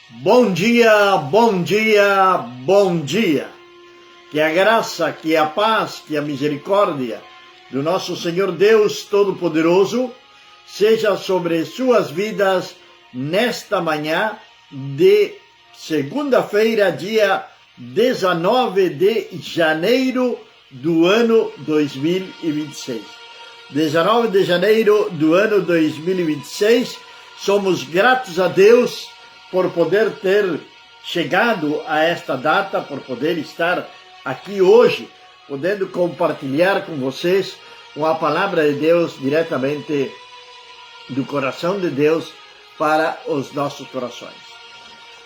Bom dia, bom dia, bom dia. Que a graça, que a paz, que a misericórdia do nosso Senhor Deus Todo-Poderoso seja sobre suas vidas nesta manhã de segunda-feira, dia 19 de janeiro do ano 2026. 19 de janeiro do ano 2026, somos gratos a Deus por poder ter chegado a esta data, por poder estar aqui hoje, podendo compartilhar com vocês uma palavra de Deus diretamente do coração de Deus para os nossos corações.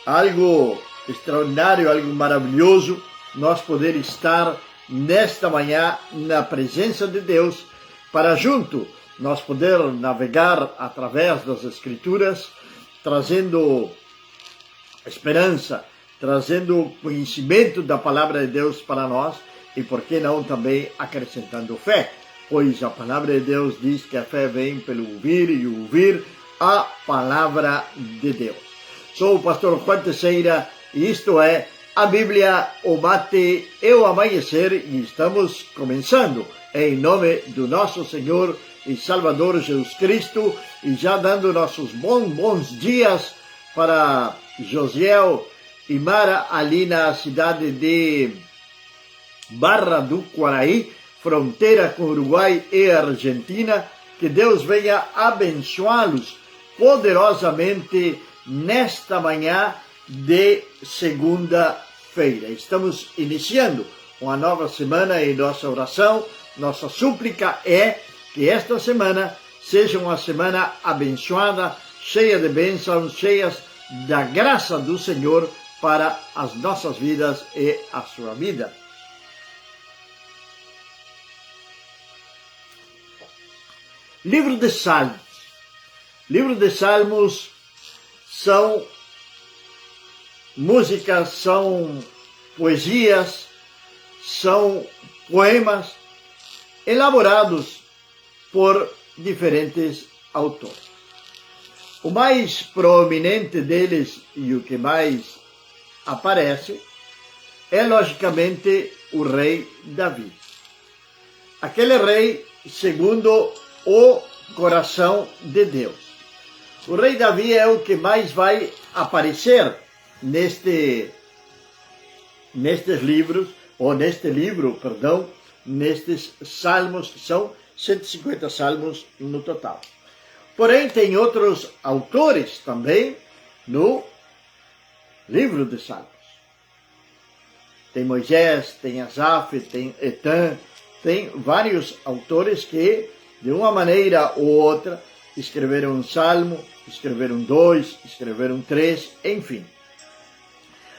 Algo extraordinário, algo maravilhoso, nós poder estar nesta manhã na presença de Deus, para junto nós poder navegar através das Escrituras, trazendo esperança, trazendo conhecimento da palavra de Deus para nós e, por que não, também acrescentando fé, pois a palavra de Deus diz que a fé vem pelo ouvir e ouvir a palavra de Deus. Sou o pastor Juan Teixeira e isto é a Bíblia, o mate e o amanhecer, e estamos começando em nome do nosso Senhor e Salvador Jesus Cristo, e já dando nossos bons dias para Josiel e Mara, ali na cidade de Barra do Quaraí, fronteira com Uruguai e Argentina. Que Deus venha abençoá-los poderosamente nesta manhã de segunda-feira. Estamos iniciando uma nova semana e nossa oração, nossa súplica é que esta semana seja uma semana abençoada, cheia de bênçãos, cheias da graça do Senhor para as nossas vidas e a sua vida. Livro de Salmos. Livro de Salmos são músicas, são poesias, são poemas elaborados por diferentes autores. O mais proeminente deles e o que mais aparece é, logicamente, o rei Davi. Aquele rei segundo o coração de Deus. O rei Davi é o que mais vai aparecer nestes livros, ou neste livro, perdão, nestes salmos, que são 150 salmos no total. Porém, tem outros autores também no livro de Salmos. Tem Moisés, tem Asaf, tem Etan, tem vários autores que, de uma maneira ou outra, escreveram um salmo, escreveram 2, escreveram 3, enfim.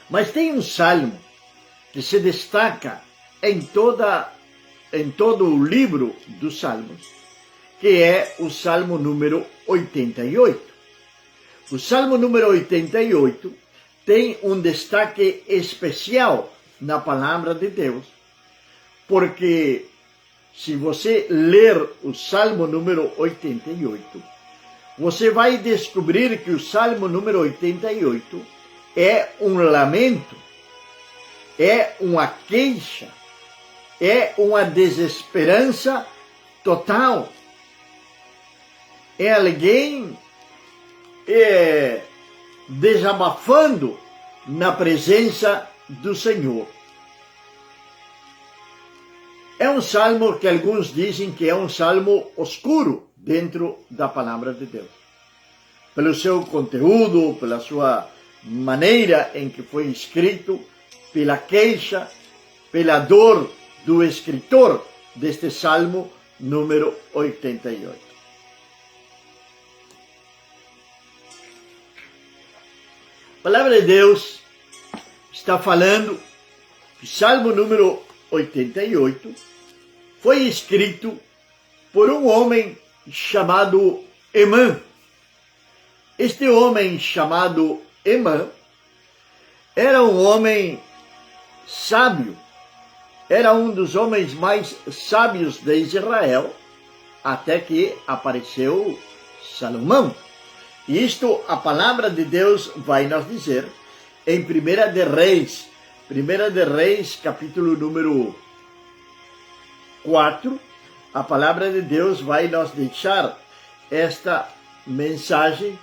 Mas tem um salmo que se destaca em todo o livro dos Salmos, que é o Salmo número 88. O Salmo número 88 tem um destaque especial na palavra de Deus, porque se você ler o Salmo número 88, você vai descobrir que o Salmo número 88 é um lamento, é uma queixa, é uma desesperança total. É alguém desabafando na presença do Senhor. É um salmo que alguns dizem que é um salmo oscuro dentro da palavra de Deus. Pelo seu conteúdo, pela sua maneira em que foi escrito, pela queixa, pela dor do escritor deste salmo número 88. A palavra de Deus está falando que o Salmo número 88 foi escrito por um homem chamado Emã. Este homem chamado Emã era um homem sábio, era um dos homens mais sábios de Israel, até que apareceu Salomão. E isto a palavra de Deus vai nos dizer em 1 de Reis, capítulo número 4, a palavra de Deus vai nos deixar esta mensagem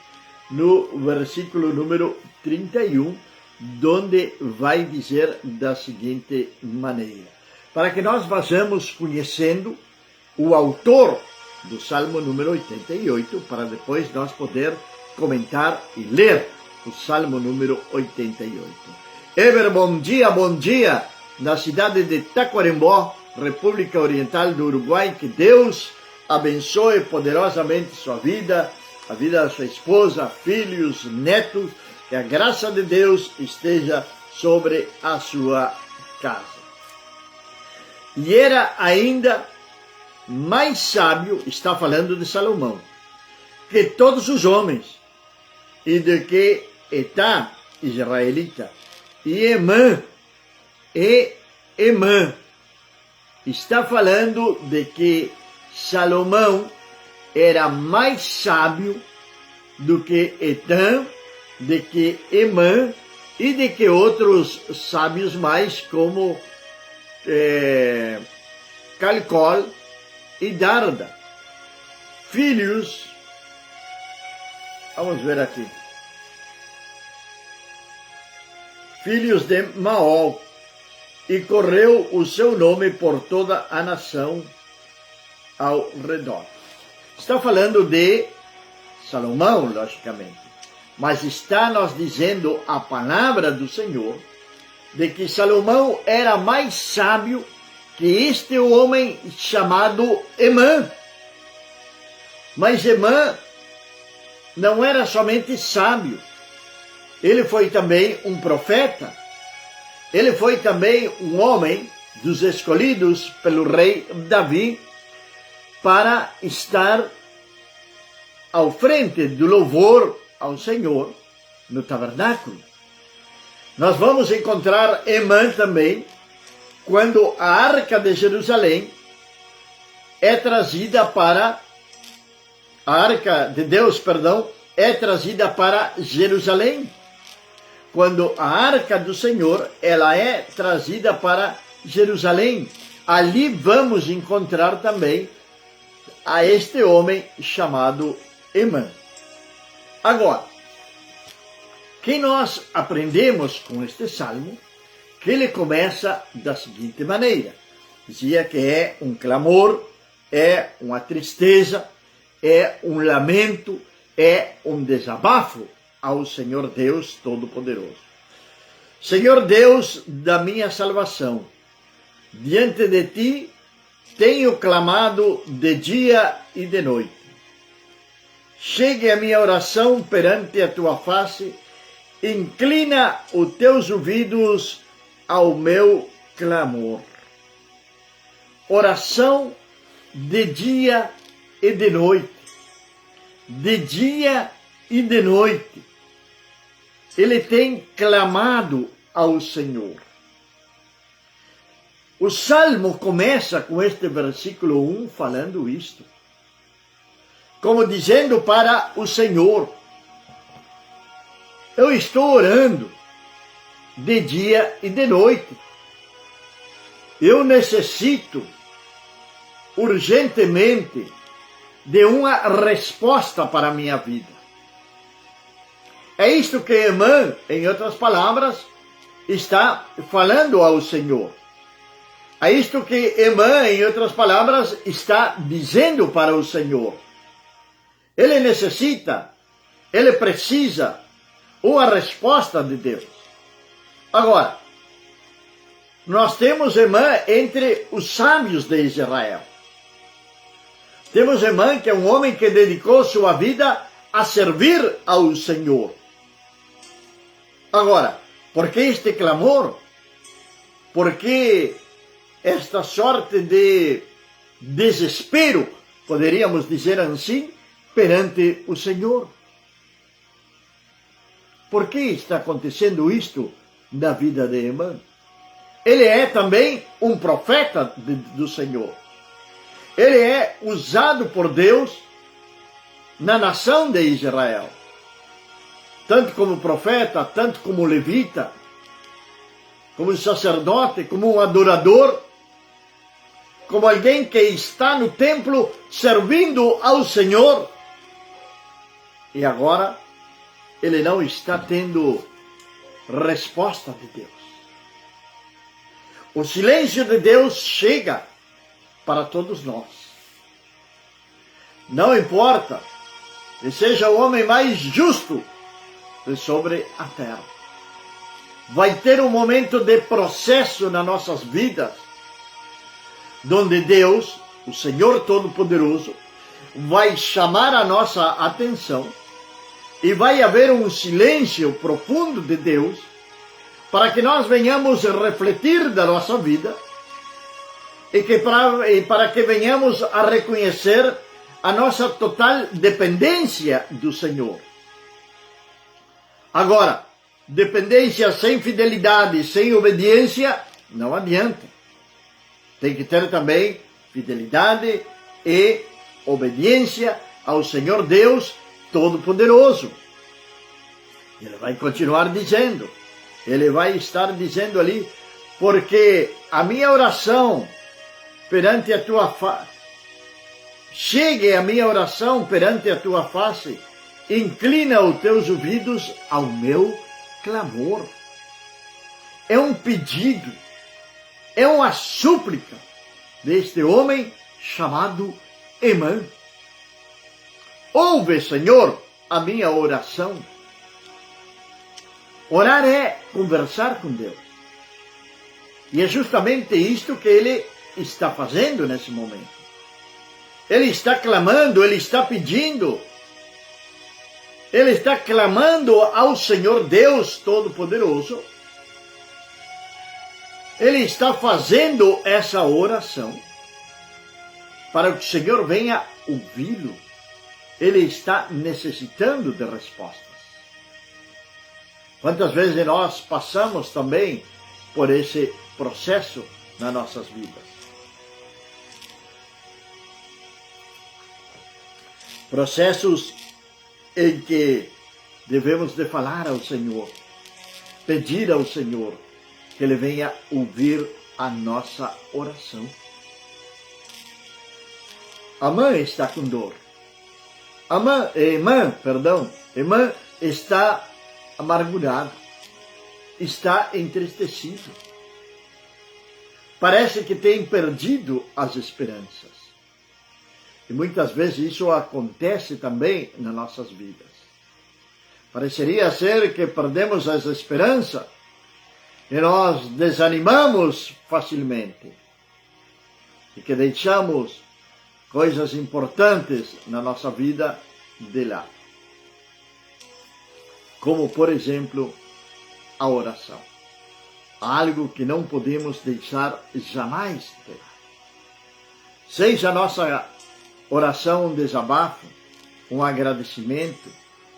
no versículo número 31, donde vai dizer da seguinte maneira, para que nós vajamos conhecendo o autor do Salmo número 88, para depois nós poder comentar e ler o Salmo número 88. Eber, bom dia, na cidade de Tacuarembó, República Oriental do Uruguai. Que Deus abençoe poderosamente sua vida, a vida da sua esposa, filhos, netos, que a graça de Deus esteja sobre a sua casa. E era ainda mais sábio, está falando de Salomão, que todos os homens, e de que Etá, israelita, e Emã, está falando de que Salomão era mais sábio do que Etã, de que Emã e de que outros sábios mais, como Calcol e Darda, filhos, vamos ver aqui, filhos de Maol, e correu o seu nome por toda a nação ao redor. Está falando de Salomão, logicamente, mas está nos dizendo a palavra do Senhor de que Salomão era mais sábio que este homem chamado Emã. Mas Emã não era somente sábio, ele foi também um profeta, ele foi também um homem dos escolhidos pelo rei Davi para estar ao frente do louvor ao Senhor no tabernáculo. Nós vamos encontrar Emã também quando a Arca de Jerusalém é trazida para a Arca de Deus, é trazida para Jerusalém. Quando a Arca do Senhor, ela é trazida para Jerusalém. Ali vamos encontrar também a este homem chamado Emã. Agora, que nós aprendemos com este salmo, que ele começa da seguinte maneira. Dizia que é um clamor, é uma tristeza, é um lamento, é um desabafo ao Senhor Deus Todo-Poderoso. Senhor Deus da minha salvação, diante de ti tenho clamado de dia e de noite. Chegue a minha oração perante a tua face, inclina os teus ouvidos ao meu clamor. Oração de dia e de noite. De dia e de noite. Ele tem clamado ao Senhor. O Salmo começa com este versículo 1 falando isto. Como dizendo para o Senhor: eu estou orando de dia e de noite. Eu necessito urgentemente de uma resposta para a minha vida. É isto que Emã, em outras palavras, está falando ao Senhor. É isto que Emã, em outras palavras, está dizendo para o Senhor. Ele necessita, ele precisa uma resposta de Deus. Agora, nós temos Emã entre os sábios de Israel. Temos Emã, que é um homem que dedicou sua vida a servir ao Senhor. Agora, por que este clamor? Por que esta sorte de desespero, poderíamos dizer assim, perante o Senhor? Por que está acontecendo isto na vida de Emã? Ele é também um profeta do Senhor. Ele é usado por Deus na nação de Israel. Tanto como profeta, tanto como levita, como sacerdote, como um adorador, como alguém que está no templo servindo ao Senhor. E agora ele não está tendo resposta de Deus. O silêncio de Deus chega para todos nós. Não importa que seja o homem mais justo sobre a terra. Vai ter um momento de processo nas nossas vidas, onde Deus, o Senhor Todo-Poderoso, vai chamar a nossa atenção e vai haver um silêncio profundo de Deus para que nós venhamos refletir da nossa vida e para que venhamos a reconhecer a nossa total dependência do Senhor. Agora, dependência sem fidelidade, sem obediência, não adianta. Tem que ter também fidelidade e obediência ao Senhor Deus Todo-Poderoso. Ele vai continuar dizendo, ele vai estar dizendo ali, porque a minha oração perante a tua face, chegue a minha oração perante a tua face, inclina os teus ouvidos ao meu clamor. É um pedido, é uma súplica deste homem chamado Emã. Ouve, Senhor, a minha oração. Orar é conversar com Deus. E é justamente isto que ele está fazendo nesse momento. Ele está clamando, ele está pedindo. Ele está clamando ao Senhor Deus Todo-Poderoso. Ele está fazendo essa oração para que o Senhor venha ouvi-lo. Ele está necessitando de respostas. Quantas vezes nós passamos também por esse processo nas nossas vidas? Processos em que devemos de falar ao Senhor, pedir ao Senhor que Ele venha ouvir a nossa oração. A mãe está com dor. Emã está amargurado, está entristecido. Parece que tem perdido as esperanças. E muitas vezes isso acontece também nas nossas vidas. Pareceria ser que perdemos as esperanças e nós desanimamos facilmente. E que deixamos coisas importantes na nossa vida de lado. Como, por exemplo, a oração. Algo que não podemos deixar jamais de lado. Seja a nossa oração um desabafo, um agradecimento,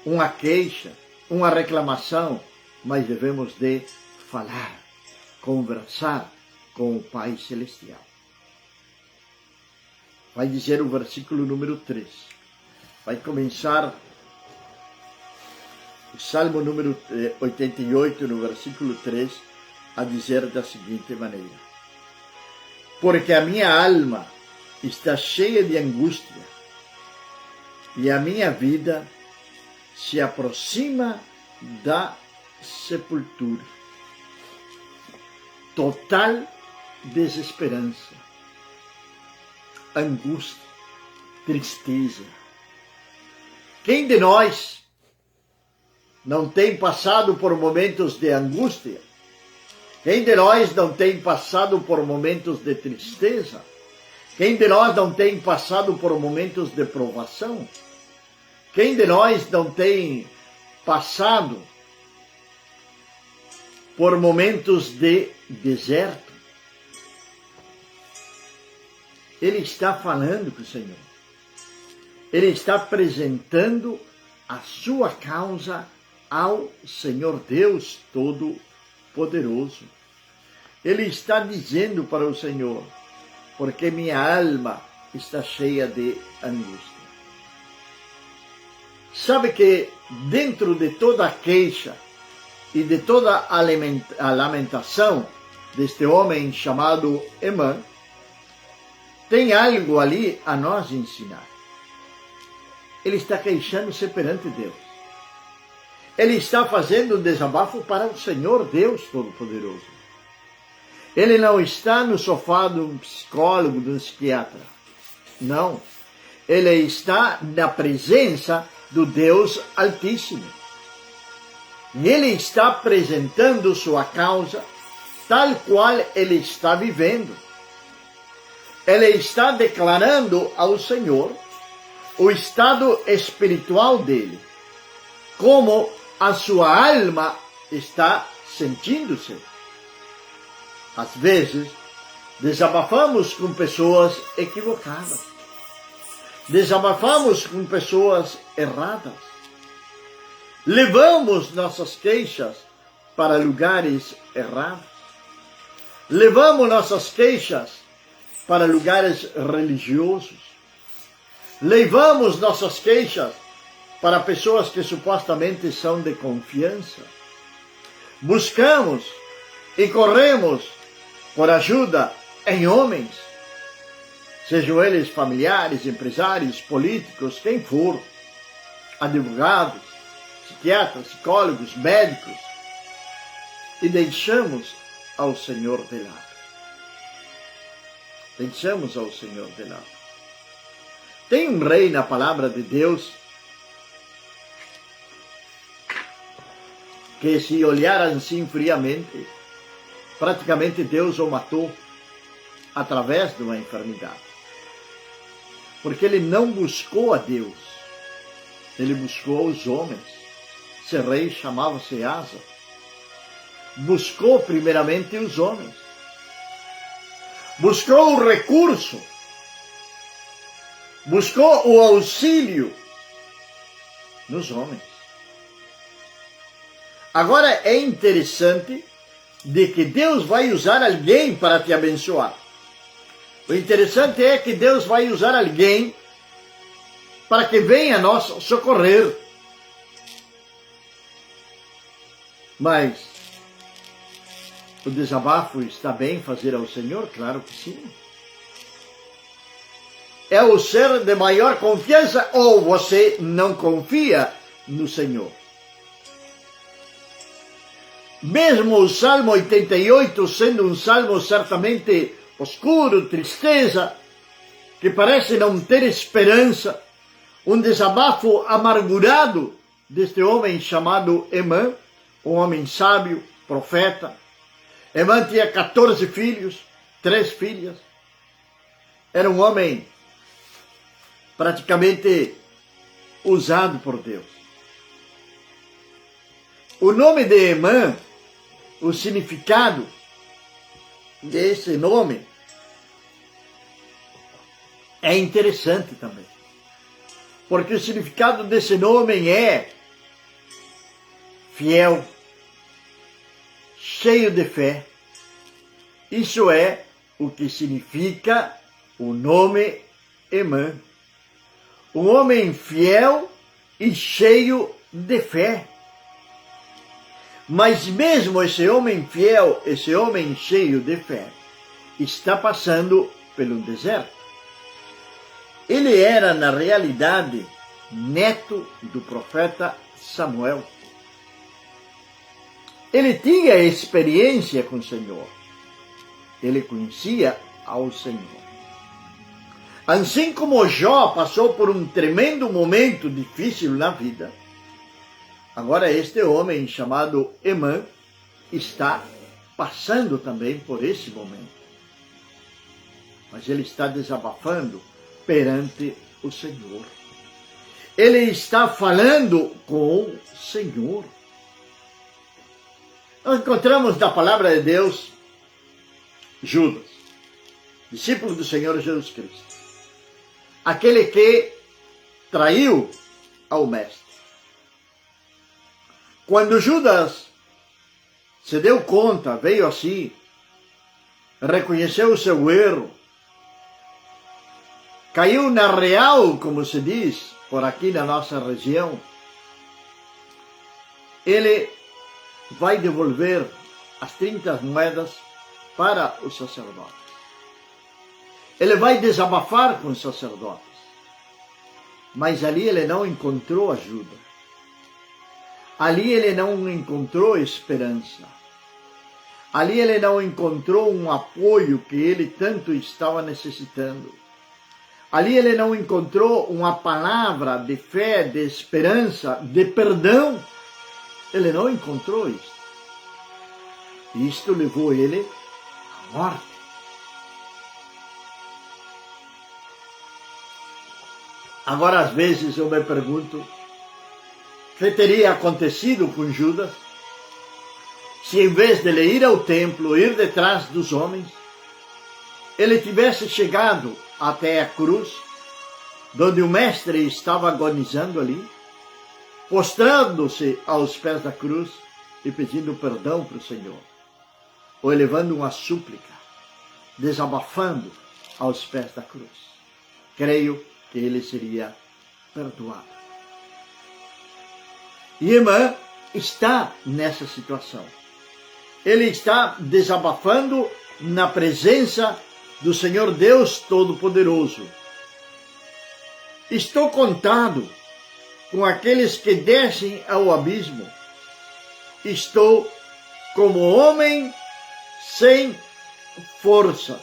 uma queixa, uma reclamação, mas devemos de falar, conversar com o Pai Celestial. Vai dizer o versículo número 3. Vai começar o Salmo número 88, no versículo 3, a dizer da seguinte maneira: porque a minha alma está cheia de angústia e a minha vida se aproxima da sepultura. Total desesperança, angústia, tristeza. Quem de nós não tem passado por momentos de angústia? Quem de nós não tem passado por momentos de tristeza? Quem de nós não tem passado por momentos de provação? Quem de nós não tem passado por momentos de deserto? Ele está falando com o Senhor. Ele está apresentando a sua causa ao Senhor Deus Todo-Poderoso. Ele está dizendo para o Senhor, porque minha alma está cheia de angústia. Sabe que dentro de toda a queixa e de toda a lamentação deste homem chamado Emã, tem algo ali a nós ensinar. Ele está queixando-se perante Deus. Ele está fazendo um desabafo para o Senhor Deus Todo-Poderoso. Ele não está no sofá de um psicólogo, de um psiquiatra. Não. Ele está na presença do Deus Altíssimo. E ele está apresentando sua causa tal qual ele está vivendo. Ele está declarando ao Senhor o estado espiritual dele, como a sua alma está sentindo-se. Às vezes, desabafamos com pessoas equivocadas. Desabafamos com pessoas erradas. Levamos nossas queixas para lugares errados. Levamos nossas queixas para lugares religiosos. Levamos nossas queixas para pessoas que supostamente são de confiança. Buscamos e corremos por ajuda em homens, sejam eles familiares, empresários, políticos, quem for, advogados, psiquiatras, psicólogos, médicos, e deixamos ao Senhor de lado. Deixamos ao Senhor de lado. Tem um rei na palavra de Deus que, se olhar assim friamente, praticamente Deus o matou através de uma enfermidade. Porque ele não buscou a Deus, ele buscou os homens. Esse rei chamava-se Asa. Buscou primeiramente os homens. Buscou o recurso. Buscou o auxílio nos homens. Agora é interessante de que Deus vai usar alguém para te abençoar. O interessante é que Deus vai usar alguém para que venha nos socorrer. Mas o desabafo está bem fazer ao Senhor? Claro que sim. É o ser de maior confiança ou você não confia no Senhor? Mesmo o Salmo 88 sendo um salmo certamente oscuro, tristeza, que parece não ter esperança, um desabafo amargurado deste homem chamado Emã, um homem sábio, profeta. Emã tinha 14 filhos, 3 filhas. Era um homem praticamente usado por Deus. O nome de Emã, o significado desse nome é interessante também. Porque o significado desse nome é fiel, cheio de fé. Isso é o que significa o nome Emã. Um homem fiel e cheio de fé. Mas mesmo esse homem fiel, esse homem cheio de fé, está passando pelo deserto. Ele era, na realidade, neto do profeta Samuel. Ele tinha experiência com o Senhor. Ele conhecia ao Senhor. Assim como Jó passou por um tremendo momento difícil na vida, agora este homem chamado Emã está passando também por esse momento. Mas ele está desabafando perante o Senhor. Ele está falando com o Senhor. Nós encontramos na palavra de Deus Judas, discípulo do Senhor Jesus Cristo. Aquele que traiu ao mestre. Quando Judas se deu conta, veio assim, reconheceu o seu erro, caiu na real, como se diz, por aqui na nossa região, ele vai devolver as 30 moedas para os sacerdotes. Ele vai desabafar com os sacerdotes. Mas ali ele não encontrou ajuda. Ali ele não encontrou esperança. Ali ele não encontrou um apoio que ele tanto estava necessitando. Ali ele não encontrou uma palavra de fé, de esperança, de perdão. Ele não encontrou isso. Isto levou ele à morte. Agora, às vezes, eu me pergunto o que teria acontecido com Judas se, em vez de ele ir ao templo, ir detrás dos homens, ele tivesse chegado até a cruz, onde o mestre estava agonizando ali, prostrando-se aos pés da cruz e pedindo perdão para o Senhor, ou elevando uma súplica, desabafando aos pés da cruz. Creio que ele seria perdoado. E Emã está nessa situação. Ele está desabafando na presença do Senhor Deus Todo-Poderoso. Estou contado com aqueles que descem ao abismo. Estou como homem sem forças.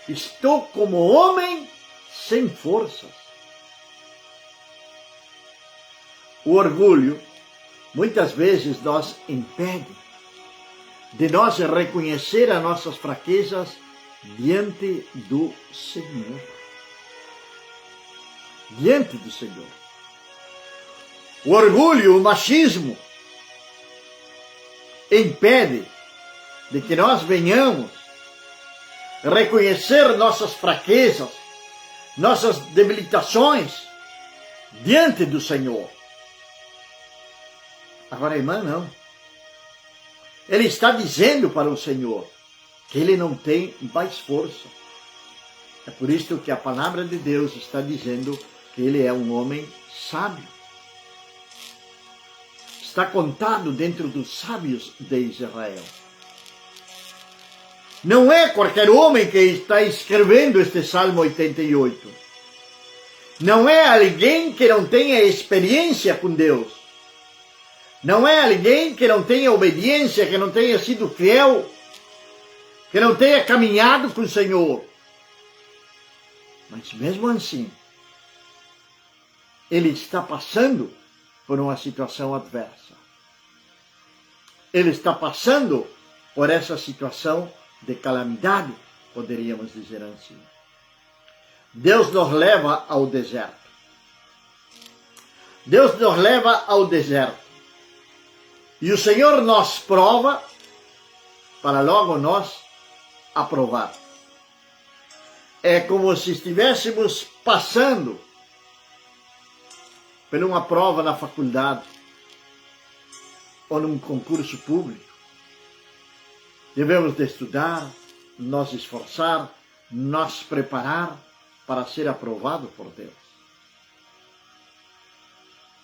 Estou como homem sem forças. O orgulho, muitas vezes, nos impede de nós reconhecer as nossas fraquezas diante do Senhor. Diante do Senhor. O orgulho, o machismo, impede de que nós venhamos reconhecer nossas fraquezas, nossas debilitações diante do Senhor. Agora, a irmã, não. Ele está dizendo para o Senhor que ele não tem mais força. É por isso que a palavra de Deus está dizendo que ele é um homem sábio. Está contado dentro dos sábios de Israel. Não é qualquer homem que está escrevendo este Salmo 88. Não é alguém que não tenha experiência com Deus. Não é alguém que não tenha obediência, que não tenha sido fiel, que não tenha caminhado com o Senhor. Mas mesmo assim, ele está passando por uma situação adversa. Ele está passando por essa situação de calamidade, poderíamos dizer assim. Deus nos leva ao deserto. Deus nos leva ao deserto. E o Senhor nos prova para logo nós aprovar. É como se estivéssemos passando por uma prova na faculdade ou num concurso público. Devemos de estudar, nos esforçar, nos preparar para ser aprovado por Deus.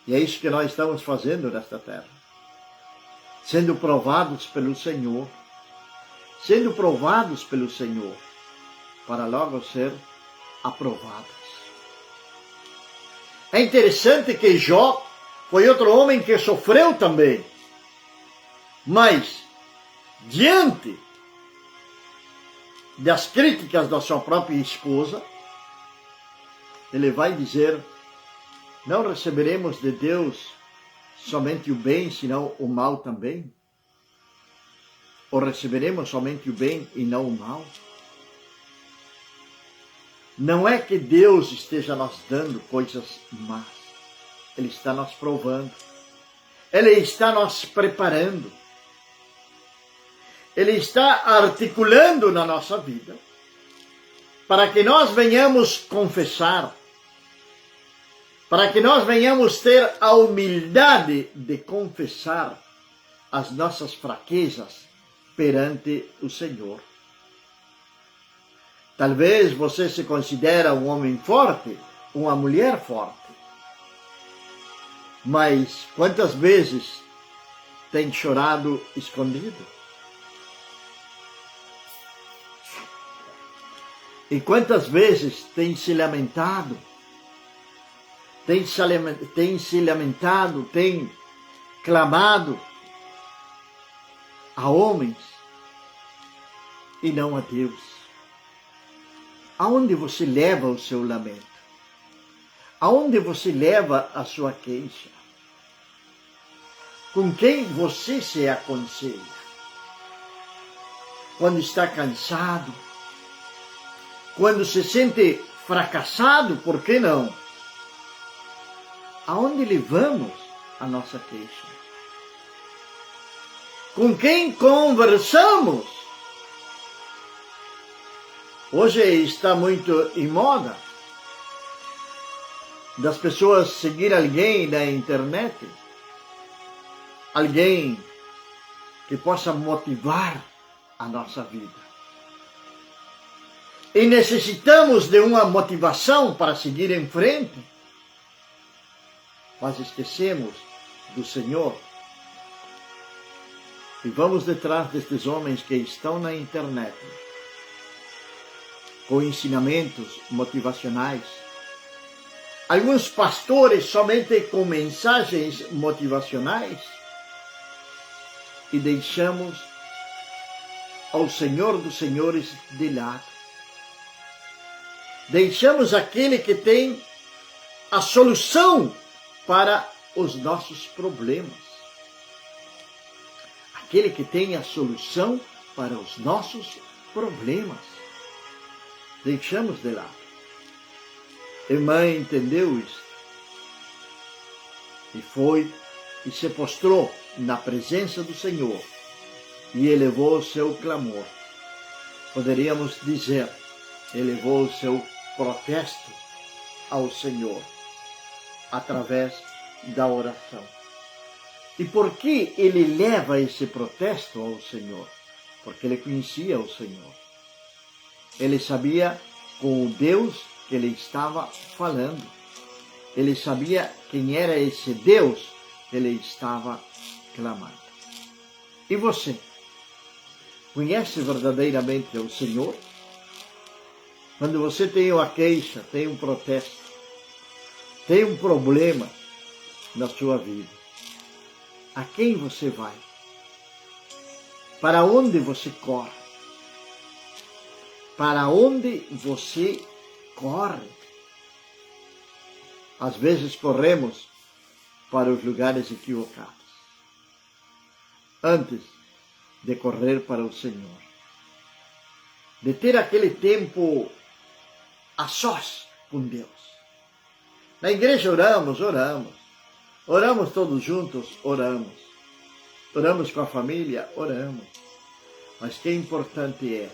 E é isso que nós estamos fazendo nesta terra. Sendo provados pelo Senhor. Sendo provados pelo Senhor. Para logo ser aprovados. É interessante que Jó foi outro homem que sofreu também. Mas, diante das críticas da sua própria esposa, ele vai dizer: não receberemos de Deus somente o bem, senão o mal também? Ou receberemos somente o bem e não o mal? Não é que Deus esteja nos dando coisas más. Ele está nos provando. Ele está nos preparando. Ele está articulando na nossa vida para que nós venhamos confessar para que nós venhamos ter a humildade de confessar as nossas fraquezas perante o Senhor. Talvez você se considere um homem forte, uma mulher forte. Mas quantas vezes tem chorado escondido? E quantas vezes tem se lamentado? Tem se lamentado, tem clamado a homens e não a Deus. Aonde você leva o seu lamento? Aonde você leva a sua queixa? Com quem você se aconselha? Quando está cansado? Quando se sente fracassado, por que não? Aonde levamos a nossa queixa? Com quem conversamos? Hoje está muito em moda das pessoas seguir alguém na internet, alguém que possa motivar a nossa vida. E necessitamos de uma motivação para seguir em frente, mas esquecemos do Senhor. E vamos detrás destes homens que estão na internet, com ensinamentos motivacionais. Alguns pastores somente com mensagens motivacionais, e deixamos ao Senhor dos Senhores de lado. Deixamos aquele que tem a solução para os nossos problemas. Aquele que tem a solução para os nossos problemas. Deixamos de lado. Irmã entendeu isso. E foi e se prostrou na presença do Senhor e elevou o seu clamor. Poderíamos dizer, elevou o seu protesto ao Senhor através da oração. E por que ele leva esse protesto ao Senhor? Porque ele conhecia o Senhor. Ele sabia com o Deus que ele estava falando. Ele sabia quem era esse Deus que ele estava clamando. E você? Conhece verdadeiramente o Senhor? Quando você tem uma queixa, tem um protesto, tem um problema na sua vida, a quem você vai? Para onde você corre? Para onde você corre? Às vezes corremos para os lugares equivocados, antes de correr para o Senhor, de ter aquele tempo a sós com Deus. Na igreja oramos todos juntos, oramos com a família, oramos, mas que importante é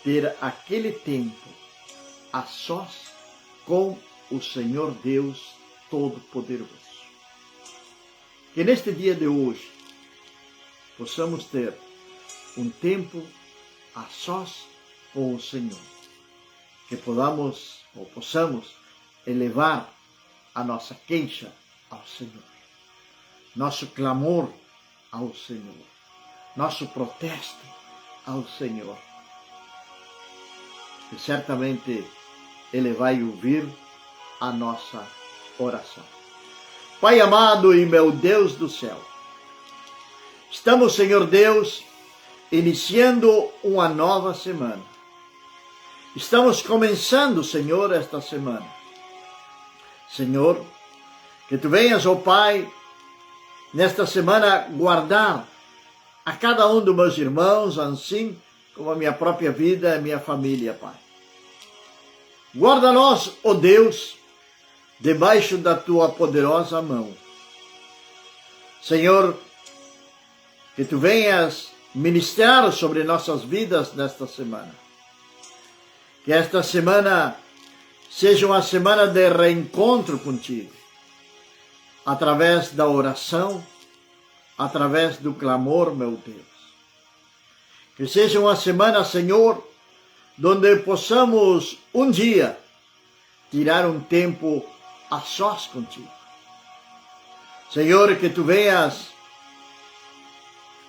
ter aquele tempo a sós com o Senhor Deus Todo-Poderoso. Que neste dia de hoje possamos ter um tempo a sós com o Senhor. Que podamos ou possamos elevar a nossa queixa ao Senhor, nosso clamor ao Senhor, nosso protesto ao Senhor. E certamente Ele vai ouvir a nossa oração. Pai amado e meu Deus do céu, estamos, Senhor Deus, iniciando uma nova semana. Estamos começando, Senhor, esta semana. Senhor, que Tu venhas, ó Pai, nesta semana guardar a cada um dos meus irmãos, assim como a minha própria vida e a minha família, Pai. Guarda-nos, ó Deus, debaixo da Tua poderosa mão. Senhor, que Tu venhas ministrar sobre nossas vidas nesta semana. Que esta semana seja uma semana de reencontro contigo. através da oração, através do clamor, meu Deus. Que seja uma semana, Senhor, onde possamos um dia tirar um tempo a sós contigo. Senhor, que tu venhas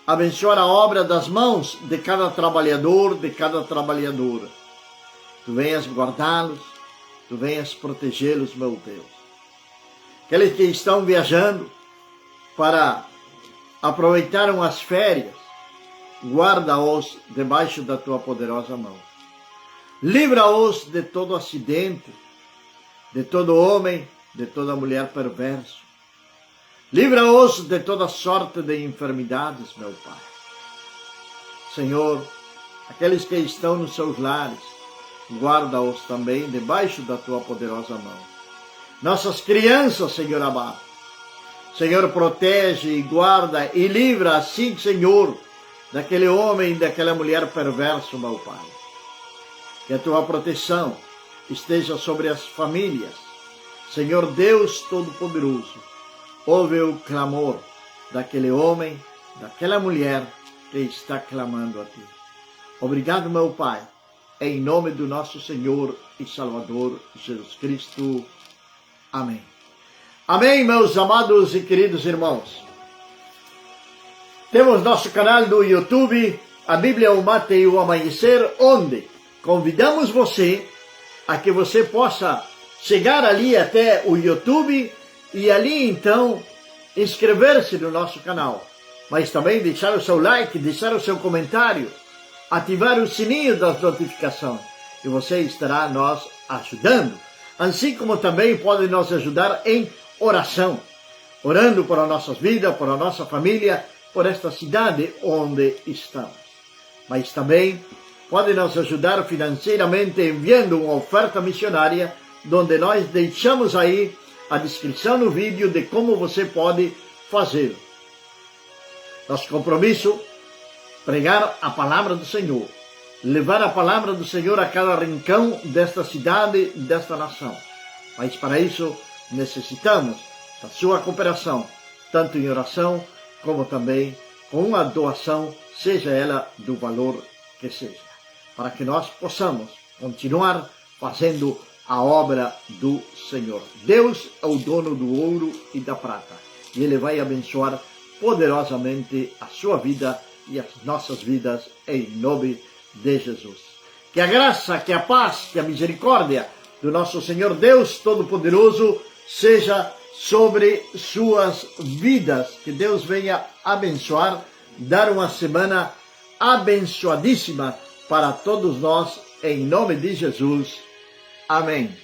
abençoar a obra das mãos de cada trabalhador, de cada trabalhadora. Tu venhas guardá-los, tu venhas protegê-los, meu Deus. Aqueles que estão viajando para aproveitar as férias, guarda-os debaixo da tua poderosa mão. Livra-os de todo acidente, de todo homem, de toda mulher perverso. Livra-os de toda sorte de enfermidades, meu Pai. Senhor, aqueles que estão nos seus lares, guarda-os também debaixo da tua poderosa mão. Nossas crianças, Senhor amado, Senhor, protege e guarda e livra assim, Senhor, daquele homem e daquela mulher perverso, meu Pai. Que a tua proteção esteja sobre as famílias. Senhor Deus Todo-Poderoso, ouve o clamor daquele homem, daquela mulher que está clamando a Ti. Obrigado, meu Pai, em nome do nosso Senhor e Salvador Jesus Cristo. Amém. Amém, meus amados e queridos irmãos. Temos nosso canal do YouTube, a Bíblia, o Mate e o Amanhecer, onde convidamos você a que você possa chegar ali até o YouTube e ali então inscrever-se no nosso canal, mas também deixar o seu like, deixar o seu comentário, ativar o sininho das notificações e você estará nos ajudando, assim como também pode nos ajudar em oração, orando por as nossas vidas, por a nossa família, por esta cidade onde estamos, mas também pode nos ajudar financeiramente enviando uma oferta missionária, onde nós deixamos aí a descrição no vídeo de como você pode fazê-lo. Nosso compromisso, pregar a palavra do Senhor, levar a palavra do Senhor a cada rincão desta cidade, desta nação. Mas para isso necessitamos da sua cooperação, tanto em oração, como também com uma doação, seja ela do valor que seja, para que nós possamos continuar fazendo a obra do Senhor. Deus é o dono do ouro e da prata, e Ele vai abençoar poderosamente a sua vida e as nossas vidas, em nome de Jesus. Que a graça, que a paz, que a misericórdia do nosso Senhor Deus Todo-Poderoso seja sobre suas vidas. Que Deus venha abençoar, dar uma semana abençoadíssima para todos nós, em nome de Jesus. Amém.